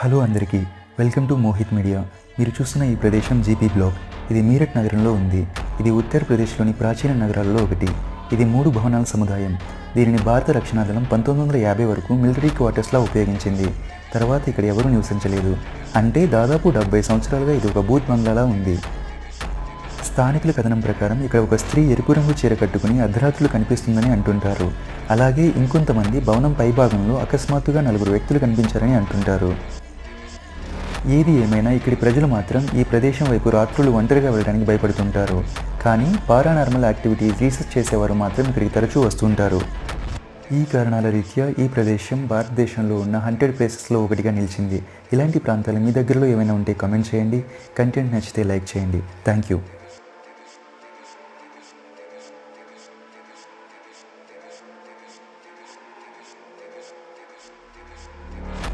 Hello అందరికీ, welcome to Mohit media. మీరు చూస్తున్న ఈ ప్రదేశం జీపీ బ్లాక్. ఇది మీరట్ నగరంలో ఉంది. ఇది ఉత్తరప్రదేశ్లోని ప్రాచీన నగరాల్లో ఒకటి. ఇది 3 భవనాల సముదాయం. దీనిని భారత రక్షణ దళం 1950 వరకు మిలిటరీ క్వార్టర్స్లా ఉపయోగించింది. తర్వాత ఇక్కడ ఎవరూ నివసించలేదు. అంటే దాదాపు 70 సంవత్సరాలుగా ఇది ఒక బూత్ బంగ్లాలా ఉంది. స్థానికుల కథనం ప్రకారం ఇక్కడ ఒక స్త్రీ ఎరుపు రంగు చీర కట్టుకుని అర్ధరాత్రులు కనిపిస్తుందని అంటుంటారు. అలాగే ఇంకొంతమంది భవనం పైభాగంలో అకస్మాత్తుగా 4 వ్యక్తులు కనిపించారని అంటుంటారు. ఏది ఏమైనా ఇక్కడి ప్రజలు మాత్రం ఈ ప్రదేశం వైపు రాత్రులు ఒంటరిగా వెళ్ళడానికి భయపడుతుంటారు. కానీ పారానార్మల్ యాక్టివిటీస్ రీసెర్చ్ చేసేవారు మాత్రం ఇక్కడికి తరచూ వస్తుంటారు. ఈ కారణాల రీత్యా ఈ ప్రదేశం భారతదేశంలో ఉన్న 100 ప్లేసెస్లో ఒకటిగా నిలిచింది. ఇలాంటి ప్రాంతాలు మీ దగ్గరలో ఏమైనా ఉంటే కామెంట్ చేయండి. కంటెంట్ నచ్చితే లైక్ చేయండి. Thank you.